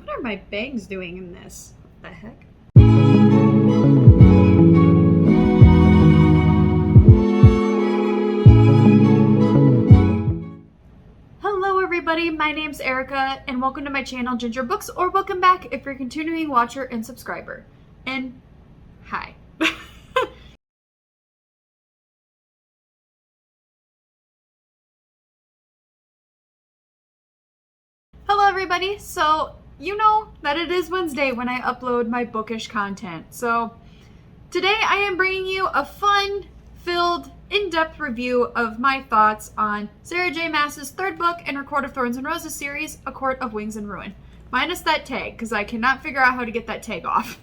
What are my bangs doing in this? What the heck? Hello everybody, my name's Erica and welcome to my channel Ginger Books, or welcome back if you're a continuing watcher and subscriber. And hi. Hello everybody, so you know that it is Wednesday when I upload my bookish content. So today I am bringing you a fun-filled, in-depth review of my thoughts on Sarah J. Maas's third book in her Court of Thorns and Roses series, A Court of Wings and Ruin. Minus that tag, because I cannot figure out how to get that tag off.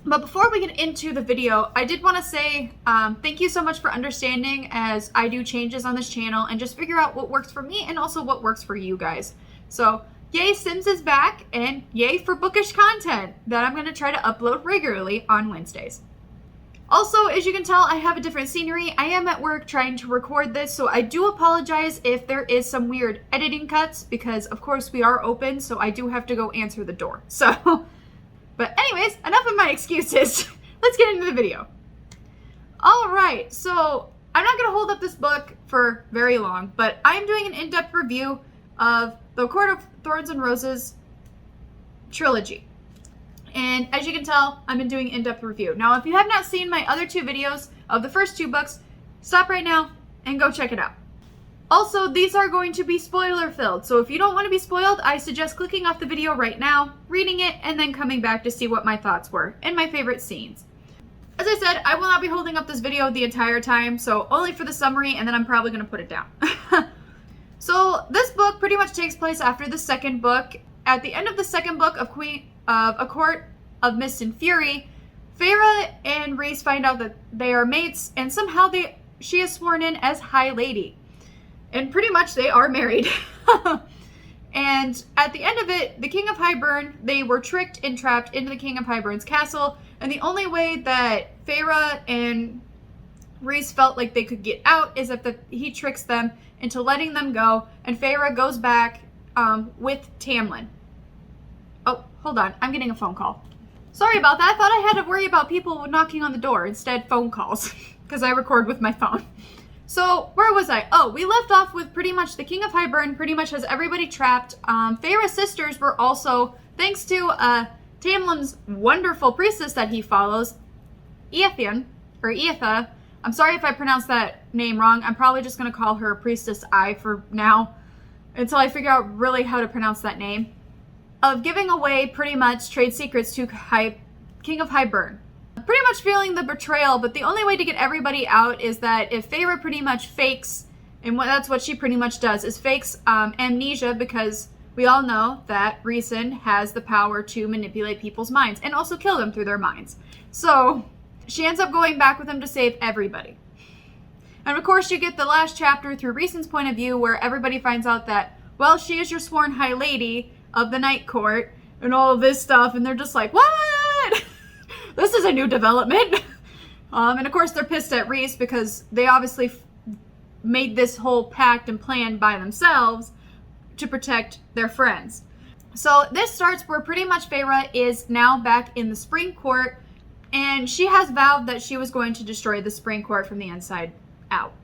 But before we get into the video, I did want to say thank you so much for understanding as I do changes on this channel and just figure out what works for me and also what works for you guys. So, yay, Sims is back, and yay for bookish content that I'm going to try to upload regularly on Wednesdays. Also, as you can tell, I have a different scenery. I am at work trying to record this, so I do apologize if there is some weird editing cuts, because of course we are open, so I do have to go answer the door. So, but anyways, enough of my excuses. Let's get into the video. Alright, so I'm not going to hold up this book for very long, but I'm doing an in-depth review of the Court of Thorns and Roses trilogy. And as you can tell, I've been doing an in-depth review. Now, if you have not seen my other two videos of the first two books, stop right now and go check it out. Also, these are going to be spoiler-filled, so if you don't want to be spoiled, I suggest clicking off the video right now, reading it, and then coming back to see what my thoughts were and my favorite scenes. As I said, I will not be holding up this video the entire time, so only for the summary, and then I'm probably going to put it down. So, this book pretty much takes place after the second book. At the end of the second book of A Court of Mist and Fury, Feyre and Rhys find out that they are mates, and somehow she is sworn in as High Lady. And pretty much they are married. And at the end of it, the King of Hybern, they were tricked and trapped into the King of Hybern's castle, and the only way that Feyre and Rhys felt like they could get out is if he tricks them into letting them go, and Feyre goes back with Tamlin. Oh, hold on. I'm getting a phone call. Sorry about that. I thought I had to worry about people knocking on the door. Instead, phone calls. Because I record with my phone. So, where was I? Oh, we left off with pretty much the King of Hybern pretty much has everybody trapped. Feyre's sisters were also, thanks to Tamlin's wonderful priestess that he follows, Eatha. I'm sorry if I pronounced that name wrong. I'm probably just going to call her Priestess I for now, until I figure out really how to pronounce that name. Of giving away pretty much trade secrets to King of Hybern. Pretty much feeling the betrayal, but the only way to get everybody out is that if Feyre pretty much fakes, and that's what she pretty much does, is fakes amnesia, because we all know that Rhys has the power to manipulate people's minds and also kill them through their minds. So she ends up going back with him to save everybody. And of course you get the last chapter through Rhys's point of view, where everybody finds out that, well, she is your sworn High Lady of the Night Court and all of this stuff, and they're just like, what? This is a new development. And of course they're pissed at Rhys because they obviously made this whole pact and plan by themselves to protect their friends. So this starts where pretty much Feyre is now back in the Spring Court, and she has vowed that she was going to destroy the Spring Court from the inside out.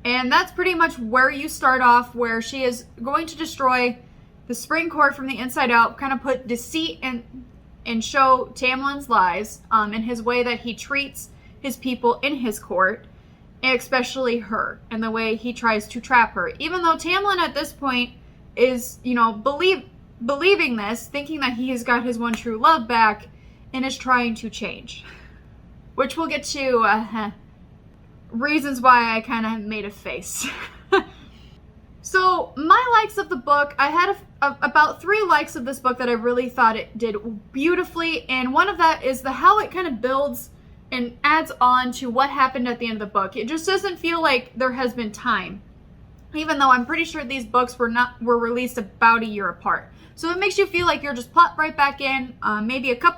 And that's pretty much where you start off, where she is going to destroy the Spring Court from the inside out, kind of put deceit and show Tamlin's lies, and his way that he treats his people in his court, especially her, and the way he tries to trap her. Even though Tamlin at this point is, believing this, thinking that he has got his one true love back, and is trying to change. Which we'll get to reasons why I kind of made a face. So, my likes of the book, I had about 3 likes of this book that I really thought it did beautifully, and one of that is how it kind of builds and adds on to what happened at the end of the book. It just doesn't feel like there has been time, even though I'm pretty sure these books were released about a year apart. So it makes you feel like you're just plopped right back in, maybe I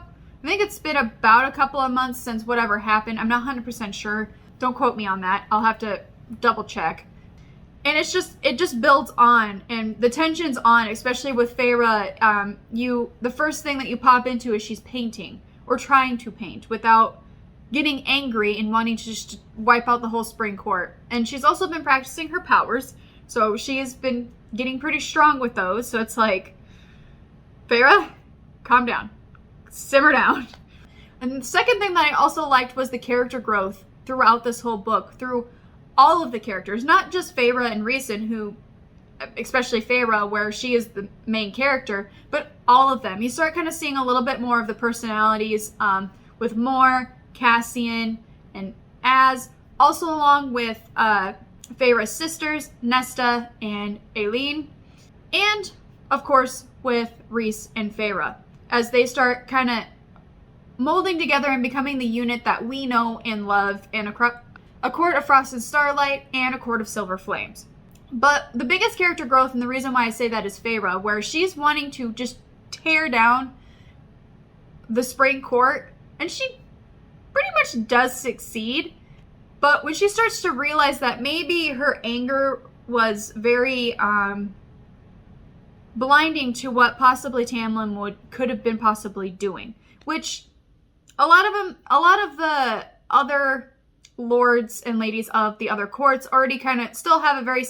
think it's been about a couple of months since whatever happened. I'm not 100% sure. Don't quote me on that. I'll have to double check. And it just builds on, and the tension's on, especially with Feyre. The first thing that you pop into is she's painting, or trying to paint, without getting angry and wanting to just wipe out the whole spring court. And she's also been practicing her powers, so she has been getting pretty strong with those. So it's like, Feyre, calm down, simmer down. And the second thing that I also liked was the character growth throughout this whole book, through all of the characters, not just Feyre and Rhysand, who, especially Feyre, where she is the main character, but all of them. You start kind of seeing a little bit more of the personalities, with Mor, Cassian, and Az, also along with Feyre's sisters, Nesta and Aileen, and of course with Rhys and Feyre, as they start kind of molding together and becoming the unit that we know and love in A Court of Frost and Starlight and A Court of Silver Flames. But the biggest character growth, and the reason why I say that, is Feyre, where she's wanting to just tear down the Spring Court, and she pretty much does succeed. But when she starts to realize that maybe her anger was very blinding to what possibly Tamlin could have been possibly doing, which a lot of the other lords and ladies of the other courts already kind of still have a very,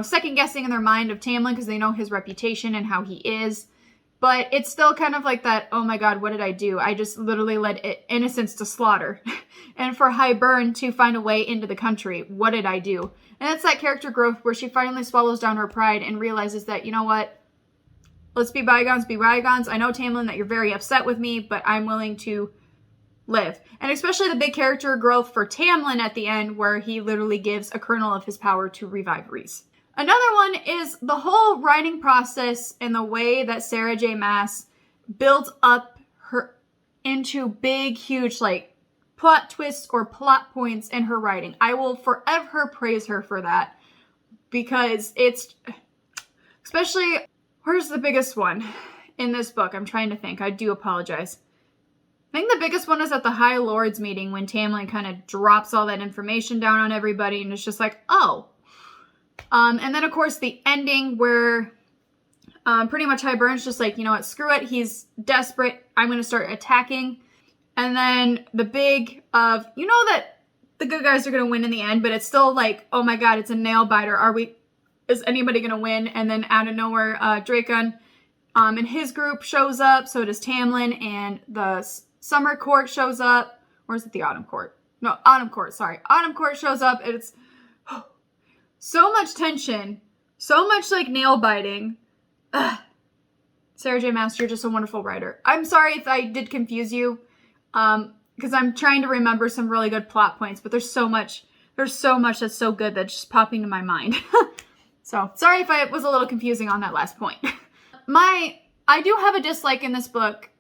second guessing in their mind of Tamlin, because they know his reputation and how he is. But it's still kind of like that, oh my god, what did I do? I just literally led innocents to slaughter. And for Hybern to find a way into the country, what did I do? And it's that character growth where she finally swallows down her pride and realizes that, you know what? Let's be bygones, be bygones. I know, Tamlin, that you're very upset with me, but I'm willing to live. And especially the big character growth for Tamlin at the end, where he literally gives a kernel of his power to revive Rhys. Another one is the whole writing process and the way that Sarah J. Maas builds up her into big, huge, plot twists or plot points in her writing. I will forever praise her for that, because it's, especially, where's the biggest one in this book? I'm trying to think. I do apologize. I think the biggest one is at the High Lords meeting, when Tamlin kind of drops all that information down on everybody, and it's just like, oh. And then, of course, the ending where pretty much Hybern's just like, you know what, screw it. He's desperate. I'm going to start attacking. And then the big of, that the good guys are going to win in the end, but it's still like, oh my god, it's a nail biter. Is anybody going to win? And then out of nowhere, Draken and his group shows up. So does Tamlin, and the Summer Court shows up. Or is it the Autumn Court? No, Autumn Court, sorry. Autumn Court shows up, and it's so much tension, so much nail biting. Ugh. Sarah J. Maas, you're just a wonderful writer. I'm sorry if I did confuse you, because I'm trying to remember some really good plot points, but there's so much that's so good that's just popping to my mind. So sorry if I was a little confusing on that last point. I do have a dislike in this book,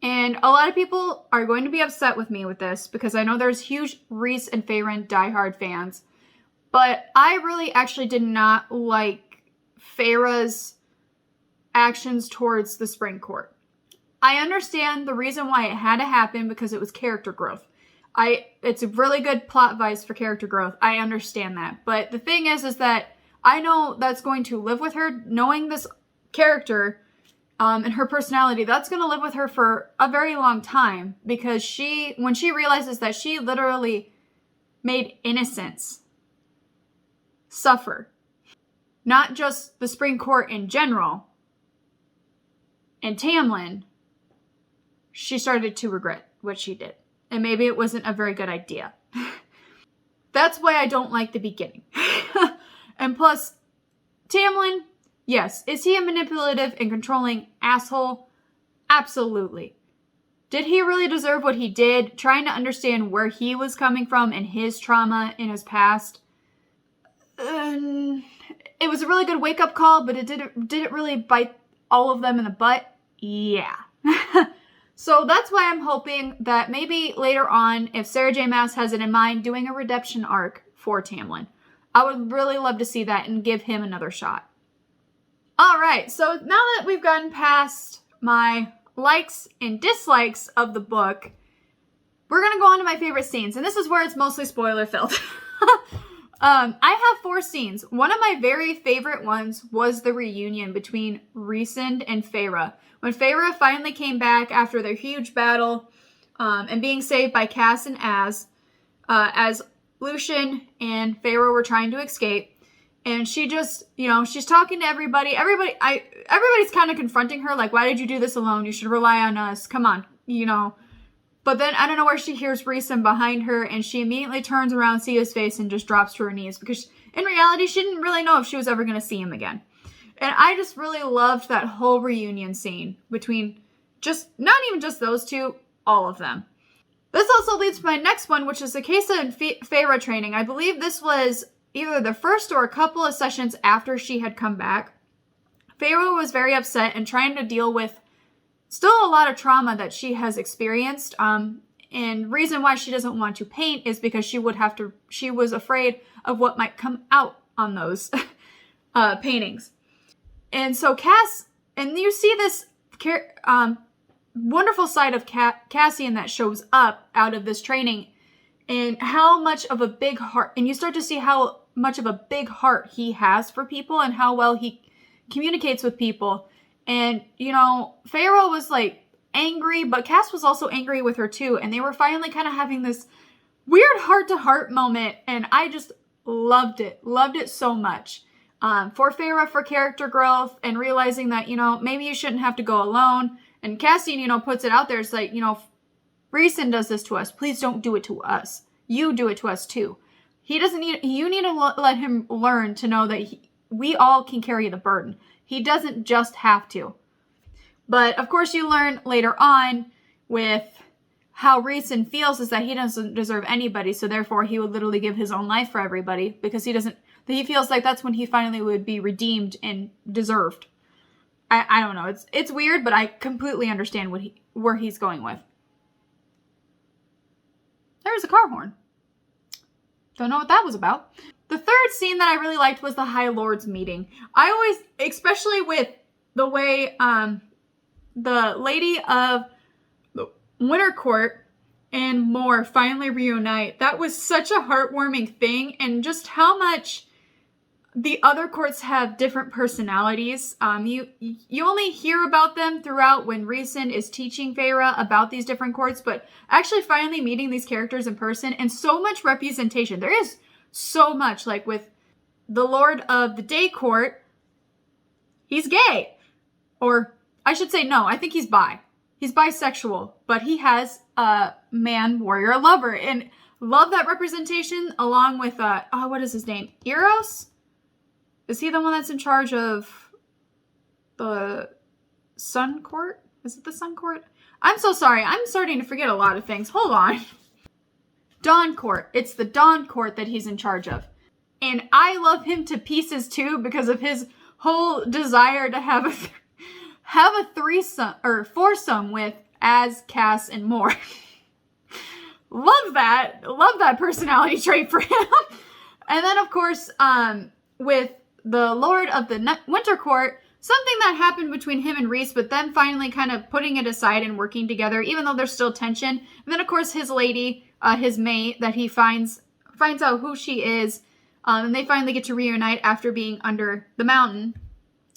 and a lot of people are going to be upset with me with this, because I know there's huge Rhys and Feyre diehard fans. But I really actually did not like Feyre's actions towards the Spring Court. I understand the reason why it had to happen, because it was character growth. It's a really good plot device for character growth. I understand that. But the thing is that I know that's going to live with her, knowing this character and her personality. That's going to live with her for a very long time, because when she realizes that she literally made innocence suffer, not just the Spring Court in general, and Tamlin, she started to regret what she did. And maybe it wasn't a very good idea. That's why I don't like the beginning. And plus, Tamlin, yes, is he a manipulative and controlling asshole? Absolutely. Did he really deserve what he did? Trying to understand where he was coming from and his trauma in his past. It was a really good wake-up call, but did it really bite all of them in the butt? Yeah. So that's why I'm hoping that maybe later on, if Sarah J. Maas has it in mind, doing a redemption arc for Tamlin. I would really love to see that and give him another shot. Alright, so now that we've gotten past my likes and dislikes of the book, we're going to go on to my favorite scenes. And this is where it's mostly spoiler-filled. I have 4 scenes. One of my very favorite ones was the reunion between Rhysand and Feyre. When Feyre finally came back after their huge battle, and being saved by Cass and as Lucien and Feyre were trying to escape. And she just, she's talking to everybody. Everybody's kind of confronting her, like, why did you do this alone? You should rely on us. Come on, But then, I don't know where she hears Rhysand behind her, and she immediately turns around, sees his face, and just drops to her knees. Because, in reality, she didn't really know if she was ever going to see him again. And I just really loved that whole reunion scene between not even just those two, all of them. This also leads to my next one, which is the Kesa and Feyre training. I believe this was either the first or a couple of sessions after she had come back. Feyre was very upset and trying to deal with still a lot of trauma that she has experienced. And reason why she doesn't want to paint is because she was afraid of what might come out on those paintings. And so Cass, and you see this wonderful side of Cassian that shows up out of this training, and how much of a big heart, and you start to see how much of a big heart he has for people and how well he communicates with people. And, Feyre was like angry, but Cass was also angry with her too. And they were finally kind of having this weird heart-to-heart moment. And I just loved it so much. For Feyre, for character growth and realizing that, maybe you shouldn't have to go alone. And Cassian, puts it out there. It's like, Rhysand does this to us. Please don't do it to us. You do it to us too. You need to let him learn to know that we all can carry the burden. He doesn't just have to. But of course you learn later on with how Rhysand feels is that he doesn't deserve anybody. So therefore he would literally give his own life for everybody because he feels like that's when he finally would be redeemed and deserved. I don't know. It's weird, but I completely understand where he's going with. There's a car horn. Don't know what that was about. The third scene that I really liked was the High Lords meeting. I always, especially with the way the Lady of the Winter Court and Mor finally reunite, that was such a heartwarming thing, and just how much the other courts have different personalities. You only hear about them throughout when Rhysand is teaching Feyre about these different courts, but actually finally meeting these characters in person and so much representation. There is so much, like with the Lord of the Day Court, he's gay. Or I should say no, I think he's bi. He's bisexual, but he has a man, warrior, lover, and love that representation along with, what is his name? Eros? Is he the one that's in charge of the Sun Court? Is it the Sun Court? I'm so sorry. I'm starting to forget a lot of things. Hold on. Dawn Court. It's the Dawn Court that he's in charge of. And I love him to pieces too because of his whole desire to have a threesome or foursome with Cass and Mor. Love that personality trait for him. And then of course, with the Lord of the Winter Court, something that happened between him and Rhys, but then finally kind of putting it aside and working together, even though there's still tension. And then, of course, his lady, his mate, that he finds out who she is, and they finally get to reunite after being under the mountain.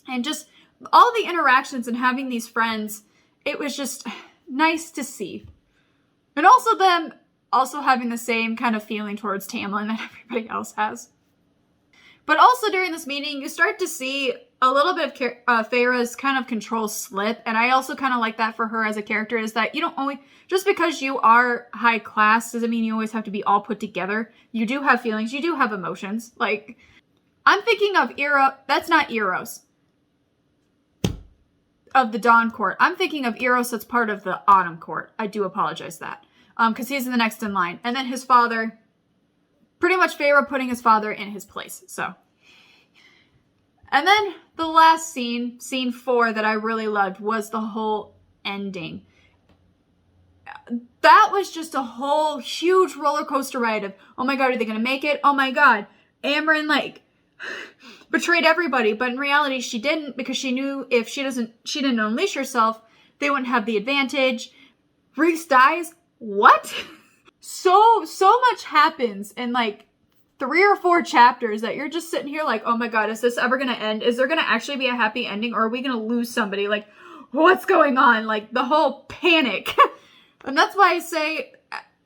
And just all the interactions and having these friends, it was just nice to see. And also them also having the same kind of feeling towards Tamlin that everybody else has. But also during this meeting, you start to see a little bit of Feyre's kind of control slip. And I also kind of like that for her as a character, is that you don't always, just because you are high class doesn't mean you always have to be all put together. You do have feelings. You do have emotions. Like, I'm thinking of that's not Eros of the Dawn Court. I'm thinking of Eros that's part of the Autumn Court. I do apologize that. Because he's the next in line. And then his father, pretty much Feyre putting his father in his place. So. And then the last scene 4 that I really loved was the whole ending. That was just a whole huge roller coaster ride of, oh my god, are they going to make it? Oh my god, Amberyn betrayed everybody. But in reality, she didn't, because she knew if she didn't unleash herself, they wouldn't have the advantage. Rhys dies. What? So much happens in 3 or 4 chapters that you're just sitting here like, oh my god, is this ever gonna end? Is there gonna actually be a happy ending, or are we gonna lose somebody? Like, what's going on? Like, the whole panic. And that's why I say,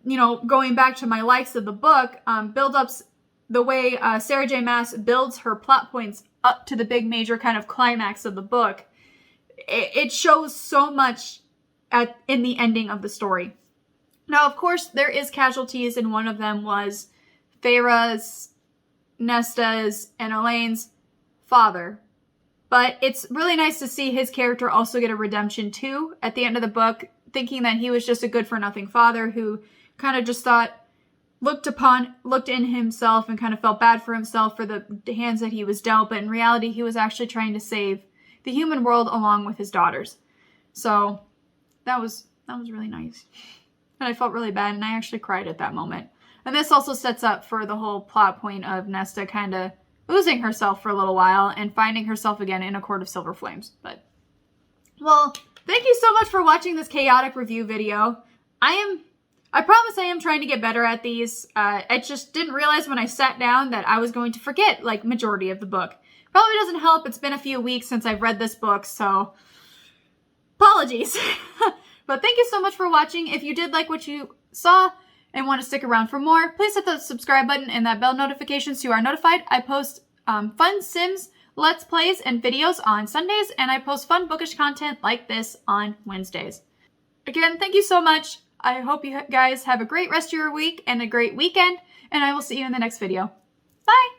you know, going back to my likes of the book, build-ups, the way Sarah J. Maas builds her plot points up to the big major kind of climax of the book, it shows so much in the ending of the story. Now, of course, there is casualties, and one of them was Feyre's, Nesta's, and Elaine's father. But it's really nice to see his character also get a redemption too at the end of the book, thinking that he was just a good-for-nothing father who kind of just looked in himself and kind of felt bad for himself for the hands that he was dealt, but in reality, he was actually trying to save the human world along with his daughters. So that was really nice. And I felt really bad, and I actually cried at that moment. And this also sets up for the whole plot point of Nesta kind of losing herself for a little while and finding herself again in a court of silver flames. But, well, thank you so much for watching this chaotic review video. I promise I am trying to get better at these. I just didn't realize when I sat down that I was going to forget, like, majority of the book. Probably doesn't help. It's been a few weeks since I've read this book, so apologies. But thank you so much for watching. If you did like what you saw and want to stick around for more, please hit the subscribe button and that bell notification so you are notified. I post fun Sims Let's Plays and videos on Sundays, and I post fun bookish content like this on Wednesdays. Again, thank you so much. I hope you guys have a great rest of your week and a great weekend, and I will see you in the next video. Bye!